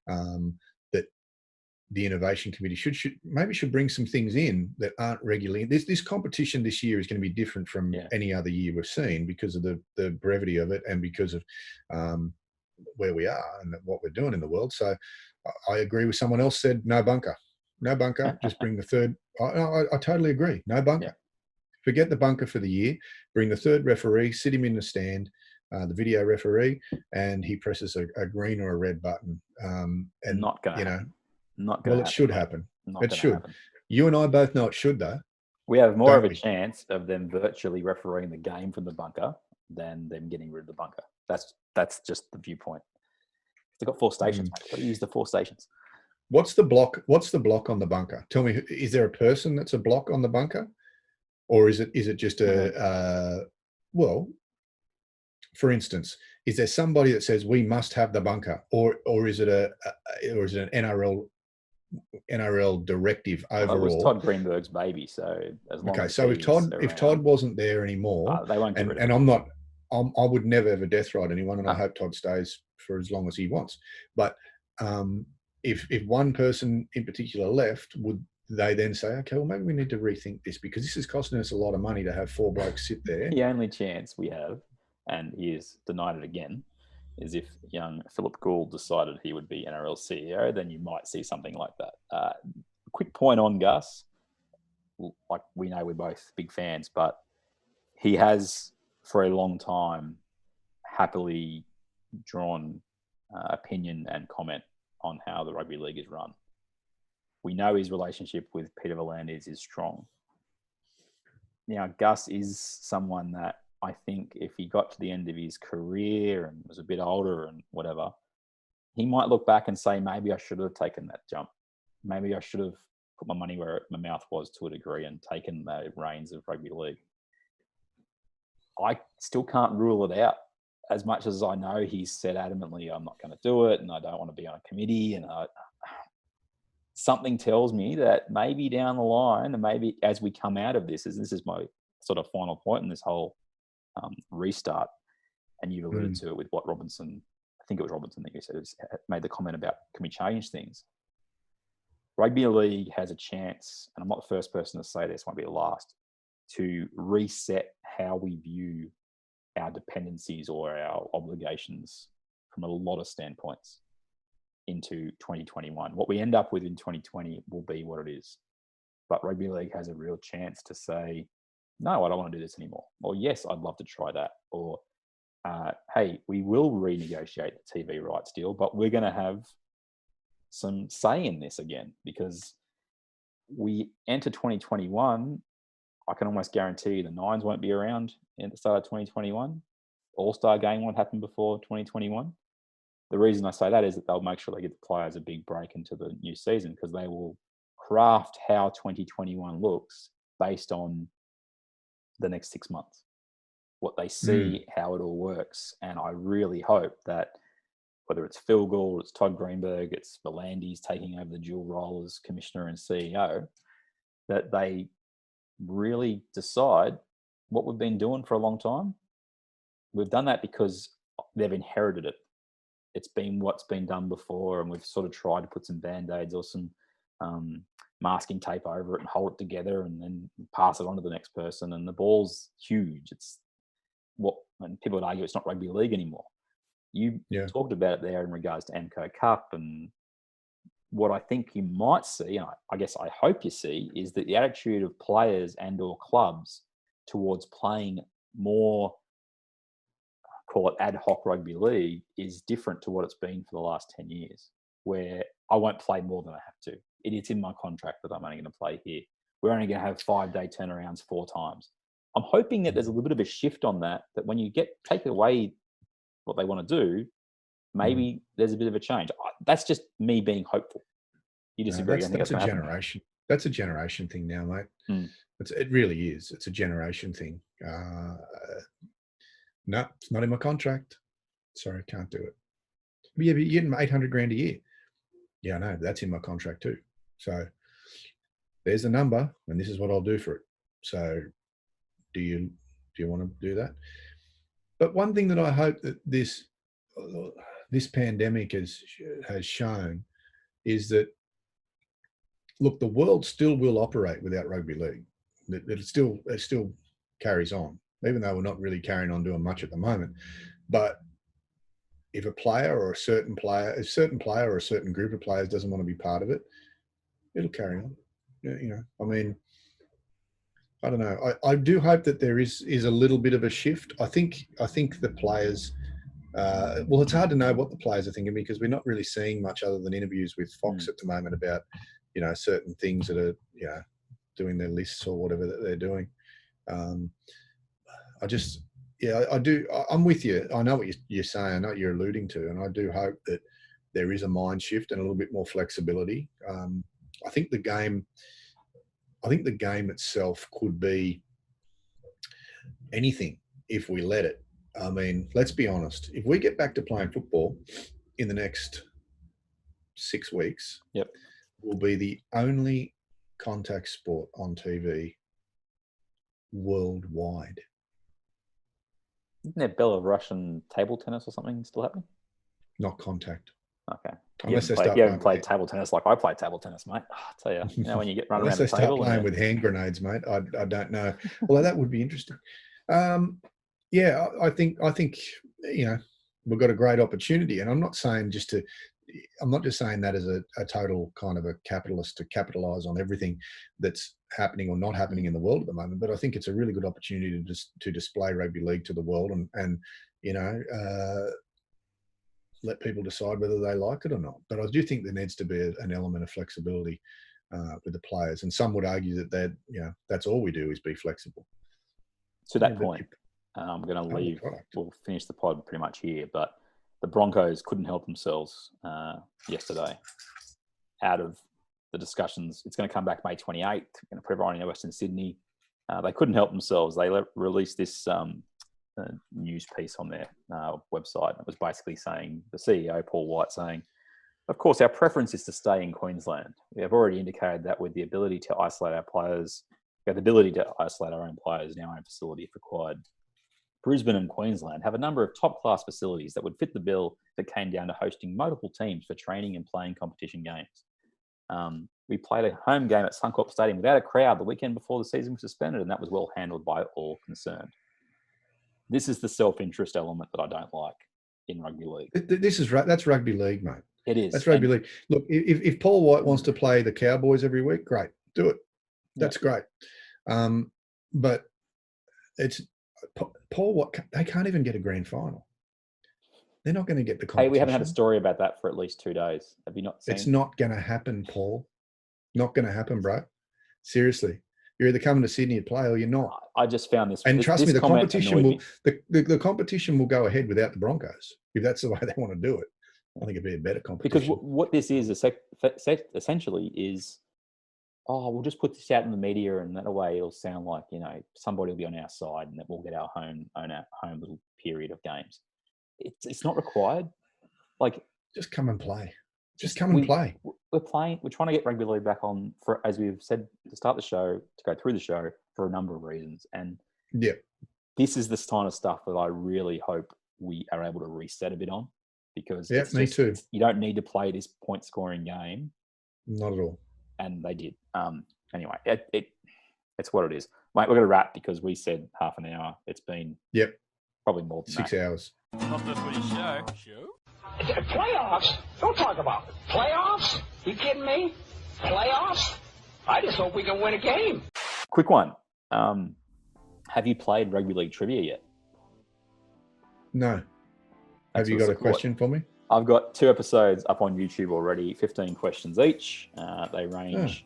that the innovation committee should bring some things in that aren't regularly. This competition this year is going to be different from any other year we've seen, because of the brevity of it and because of where we are and what we're doing in the world. So I agree with someone else said, no bunker, just bring the third. I totally agree. No bunker. Yeah. Forget the bunker for the year. Bring the third referee, sit him in the stand, the video referee, and he presses a green or a red button. And not going to happen. Not going to happen. Well, it should happen. It should. Happen. You and I both know it should, though. We have more of a chance of them virtually refereeing the game from the bunker than them getting rid of the bunker. That's just the viewpoint. They've got 4 stations, mate. They've got to use the 4 stations. What's the block on the bunker? Tell me, is there a person that's a block on the bunker? Or is it just well, for instance, is there somebody that says we must have the bunker, or is it an NRL directive overall? It was Todd Greenberg's baby, so as long as if Todd wasn't there anymore, they won't get rid of and him. I would never ever death ride anyone, and I hope Todd stays for as long as he wants. But if one person in particular left, would they then say, okay, well, maybe we need to rethink this, because this is costing us a lot of money to have 4 blokes sit there. The only chance we have, and he has denied it again, is if young Philip Gould decided he would be NRL CEO, then you might see something like that. Quick point on Gus. Like, we know we're both big fans, but he has for a long time happily drawn opinion and comment on how the rugby league is run. We know his relationship with Peter V'landys is strong. Now, Gus is someone that I think if he got to the end of his career and was a bit older and whatever, he might look back and say, maybe I should have taken that jump. Maybe I should have put my money where my mouth was to a degree and taken the reins of rugby league. I still can't rule it out. As much as I know he's said adamantly, I'm not going to do it and I don't want to be on a committee. And something tells me that maybe down the line, and maybe as we come out of this is my sort of final point in this whole restart. And you've alluded to it with what Robinson, I think it was Robinson that you said, made the comment about, can we change things? Rugby league has a chance, and I'm not the first person to say this, won't be the last, to reset how we view our dependencies or our obligations from a lot of standpoints into 2021. What we end up with in 2020 will be what it is. But rugby league has a real chance to say, no, I don't want to do this anymore. Or yes, I'd love to try that. Or, hey, we will renegotiate the TV rights deal, but we're going to have some say in this again, because we enter 2021. I can almost guarantee you the Nines won't be around at the start of 2021. All-Star game won't happen before 2021. The reason I say that is that they'll make sure they get the players a big break into the new season, because they will craft how 2021 looks based on the next 6 months, what they see, how it all works. And I really hope that whether it's Phil Gould, it's Todd Greenberg, it's Volandis taking over the dual role as commissioner and CEO, that they really decide what we've been doing for a long time. We've done that because they've inherited it. It's been what's been done before, and we've sort of tried to put some band-aids or some masking tape over it and hold it together and then pass it on to the next person. And the ball's huge. It's what, and people would argue it's not rugby league anymore. You talked about it there in regards to AMCO Cup, and what I think you might see, and I guess I hope you see, is that the attitude of players and or clubs towards playing more, call it ad hoc rugby league, is different to what it's been for the last 10 years, where I won't play more than I have to. It's in my contract that I'm only going to play here. We're only going to have 5-day turnarounds 4 times. I'm hoping that there's a little bit of a shift on that, that when you take away what they want to do, maybe there's a bit of a change. That's just me being hopeful. You disagree? That's a generation. That's a generation thing now, mate. It really is. It's a generation thing. No, it's not in my contract. Sorry, can't do it. But yeah, but you're getting $800,000 a year. Yeah, I know. That's in my contract too. So there's a number, and this is what I'll do for it. So do you want to do that? But one thing that I hope that this pandemic has shown is that, look, the world still will operate without rugby league. It still carries on, even though we're not really carrying on doing much at the moment. But if a certain player or a certain group of players doesn't want to be part of it, it'll carry on. I mean, I don't know. I do hope that there is a little bit of a shift. I think the players, well, it's hard to know what the players are thinking, because we're not really seeing much other than interviews with Fox at the moment about, certain things that are, doing their lists or whatever that they're doing. I do. I'm with you. I know what you're saying. I know what you're alluding to, and I do hope that there is a mind shift and a little bit more flexibility. I think the game itself could be anything if we let it. I mean, let's be honest. If we get back to playing football in the next 6 weeks, we'll be the only contact sport on TV worldwide. Isn't there Belarusian table tennis or something still happening? Not contact. Okay. Unless you haven't played table tennis like I play table tennis, mate. I tell you, when you get run around the table. Unless they start playing with hand grenades, mate. I don't know. Well, that would be interesting. I think we've got a great opportunity, and I'm not just saying that as a total kind of a capitalist to capitalize on everything that's happening or not happening in the world at the moment. But I think it's a really good opportunity to display rugby league to the world and let people decide whether they like it or not. But I do think there needs to be an element of flexibility with the players. And some would argue that that's all we do is be flexible. To that point, I'm going to leave. We'll finish the pod pretty much here. But the Broncos couldn't help themselves yesterday. Out of the discussions, it's going to come back May 28th. We're going to put everyone in Western Sydney. They couldn't help themselves. They released this news piece on their website. It was basically saying, the CEO, Paul White, saying, of course, our preference is to stay in Queensland. We have already indicated that with the ability to isolate our players, we have the ability to isolate our own players in our own facility if required. Brisbane and Queensland have a number of top-class facilities that would fit the bill if it came down to hosting multiple teams for training and playing competition games. We played a home game at Suncorp Stadium without a crowd the weekend before the season was suspended, and that was well handled by all concerned. This is the self-interest element that I don't like in rugby league. That's rugby league, mate. It is. That's rugby league. Look, if Paul White wants to play the Cowboys every week, great, do it. That's great. But it's Paul White. They can't even get a grand final. They're not going to get the competition. Hey, we haven't had a story about that for at least 2 days. Have you not seen? It's not going to happen, Paul. Not going to happen, bro. Seriously. You're either coming to Sydney to play or you're not. I just found this. And trust me, the competition will the competition will go ahead without the Broncos if that's the way they want to do it. I think it'd be a better competition. Because what this is essentially is, we'll just put this out in the media, and that way it'll sound like somebody will be on our side, and that we'll get our home little period of games. It's not required. Like, just come and play. Just come and play. We're playing. We're trying to get rugby league back on for, as we've said to start the show, to go through the show, for a number of reasons. And this is the kind of stuff that I really hope we are able to reset a bit on, because me too. You don't need to play this point scoring game. Not at all. And they did. Anyway, it's what it is. Mate, we're going to wrap because we said half an hour. It's been probably more than 6 hours. Not the footy show. Playoffs? Don't talk about it. Playoffs? You kidding me? Playoffs? I just hope we can win a game. Quick one. Have you played rugby league trivia yet? No. Have you got a question for me? I've got 2 episodes up on YouTube already, 15 questions each. They range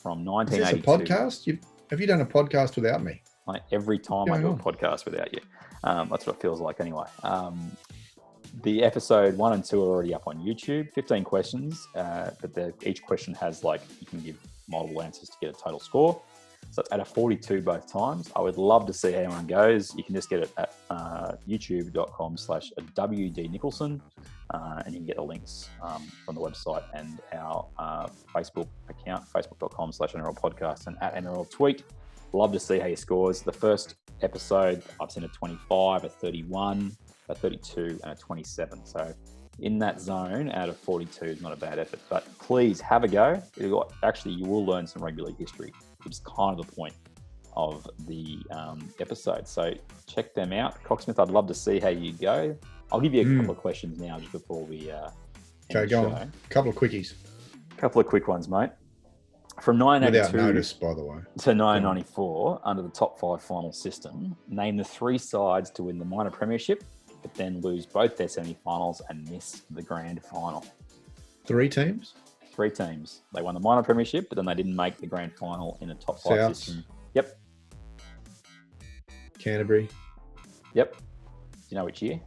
from 1982. Is this a podcast? Have you done a podcast without me? Like every time I do a podcast without you. That's what it feels like anyway. The episode 1 and 2 are already up on YouTube, 15 questions, but each question has, you can give multiple answers to get a total score. So it's at a 42 both times. I would love to see how anyone goes. You can just get it at youtube.com/WD Nicolson, and you can get the links from the website and our Facebook account, facebook.com/NRL podcast and at NRL tweet. Love to see how your scores. The first episode, I've seen a 25, a 31, a 32, and a 27. So in that zone, out of 42 is not a bad effort. But please have a go. Actually, you will learn some rugby league history, which is kind of the point of the episode. So check them out. Cocksmith, I'd love to see how you go. I'll give you a couple of questions now just before we okay, go on. A couple of quickies. A couple of quick ones, mate. From 1982 without notice, by the way, to 1994, under the top 5 final system, name the 3 sides to win the minor premiership, but then lose both their semi-finals and miss the grand final. 3 teams? 3 teams. They won the minor premiership, but then they didn't make the grand final in the top 5 system. Yep. Canterbury. Yep. Do you know which year?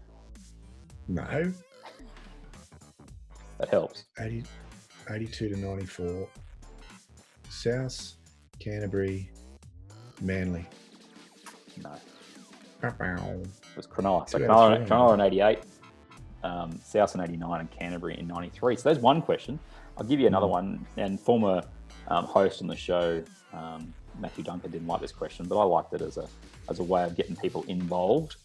No. That helps. 82 to 94. South, Canterbury, Manly. No. It was Cronulla. So Cronulla in 88, South in 89, and Canterbury in 93. So there's one question. I'll give you another one. And former host on the show, Matthew Duncan, didn't like this question, but I liked it as a way of getting people involved.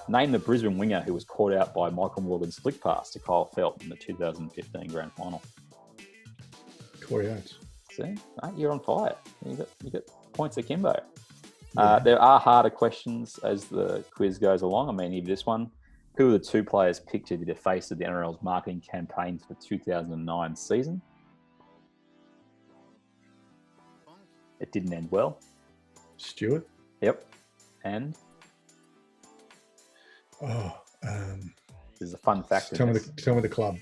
Name the Brisbane winger who was caught out by Michael Morgan's flick pass to Kyle Felt in the 2015 grand final. Corey Oates. See, you're on fire. You got points akimbo. There are harder questions as the quiz goes along. I mean, even this one. Who are the 2 players picked to be the face of the NRL's marketing campaign for the 2009 season? It didn't end well. Stewart? Yep. And? There's a fun fact. Tell me the club.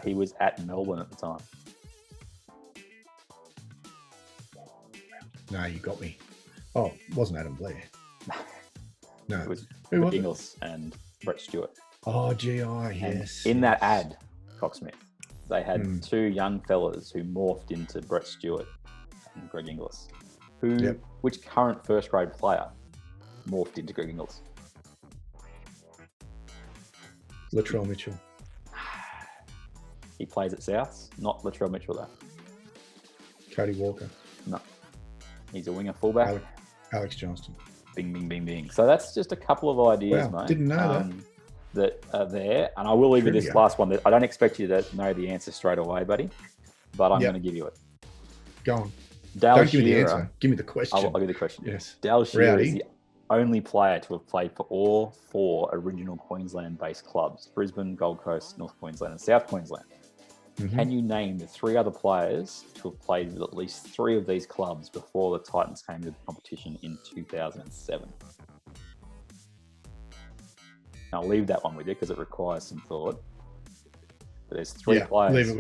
He was at Melbourne at the time. No, you got me. Oh, it wasn't Adam Blair. No. It was Who was Ingles and Brett Stewart. Oh, GI, And yes. in that ad, Cocksmith, they had two young fellas who morphed into Brett Stewart and Greg Inglis. Which current first grade player morphed into Greg Inglis? Latrell Mitchell. He plays at Souths, not Latrell Mitchell though. Cody Walker. No. He's a winger fullback. Alex Johnston. Bing, bing, bing, bing. So that's just a couple of ideas, Wow, mate. didn't know that are there. And I will leave you this last one. That I don't expect you to know the answer straight away, buddy, but I'm going to give you it. Go on. Dale Don't give me the Shearer, answer. Give me the question. I'll give you the question. Yes. Dale Shearer Rowdy. is the only player to have played for all 4 original Queensland-based clubs: Brisbane, Gold Coast, North Queensland, and South Queensland. Mm-hmm. Can you name the 3 other players to have played with at least 3 of these clubs before the Titans came to the competition in 2007? I'll leave that one with you because it requires some thought. But there's 3 players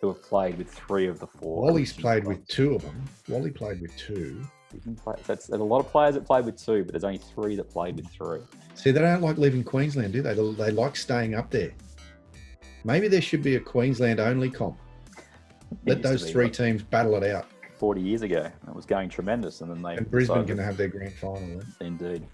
who have played with 3 of the 4. Wally's played with 2 of them. Wally played with 2. There's a lot of players that played with 2, but there's only 3 that played with 3. See, they don't like leaving Queensland, do they? They like staying up there. Maybe there should be a Queensland-only comp. Let those 3 teams battle it out. 40 years ago. It was going tremendous. And then Brisbane going to have their grand final then. Indeed.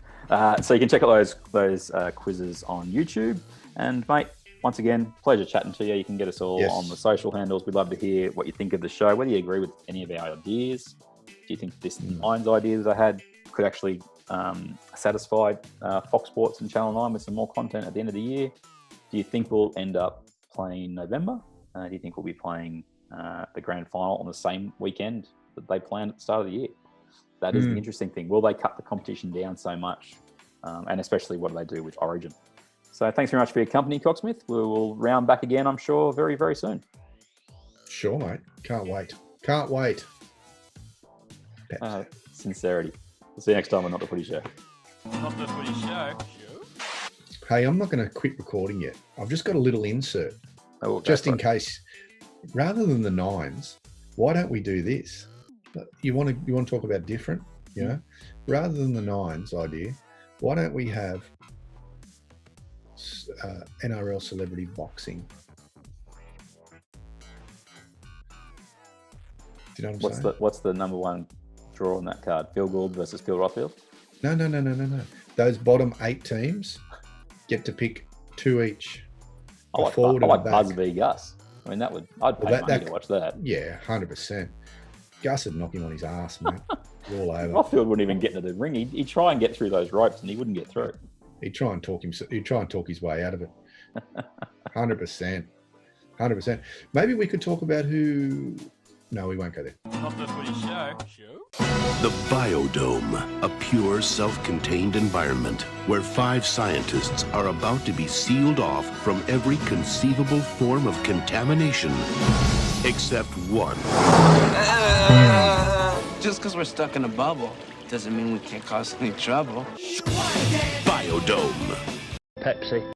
So you can check out those quizzes on YouTube. And, mate, once again, pleasure chatting to you. You can get us all on the social handles. We'd love to hear what you think of the show, whether you agree with any of our ideas. Do you think this Lions idea that I had could actually satisfy Fox Sports and Channel 9 with some more content at the end of the year? Do you think we'll end up playing November? Do you think we'll be playing the grand final on the same weekend that they planned at the start of the year? That is the interesting thing. Will they cut the competition down so much? And especially what do they do with Origin? So thanks very much for your company, Cocksmith. We will round back again, I'm sure, very, very soon. Sure, mate. Can't wait. Can't wait. Sincerity. We'll see you next time on Not the Footy Show. Not the Footy Show. Hey, I'm not going to quit recording yet. I've just got a little insert. Oh, just in case. Rather than the 9s, why don't we do this? You want to talk about different, you know? Rather than the 9s idea, why don't we have NRL celebrity boxing? Do you know what I'm saying? What's the number 1 draw on that card? Phil Gould versus Phil Rothfield? No. Those bottom 8 teams get to pick 2 each. I like Buzz v Gus. I mean, I'd pay money to watch that. Yeah, 100%. Gus would knock him on his ass, mate. All over. Rothfield wouldn't even get into the ring. He'd try and get through those ropes, and he wouldn't get through. He'd try and talk his way out of it. 100%. 100%. Maybe we could talk about who. No, we won't go there. Not the Footy Show. The Biodome, a pure, self-contained environment where 5 scientists are about to be sealed off from every conceivable form of contamination, except one. Just because we're stuck in a bubble doesn't mean we can't cause any trouble. Biodome. Pepsi.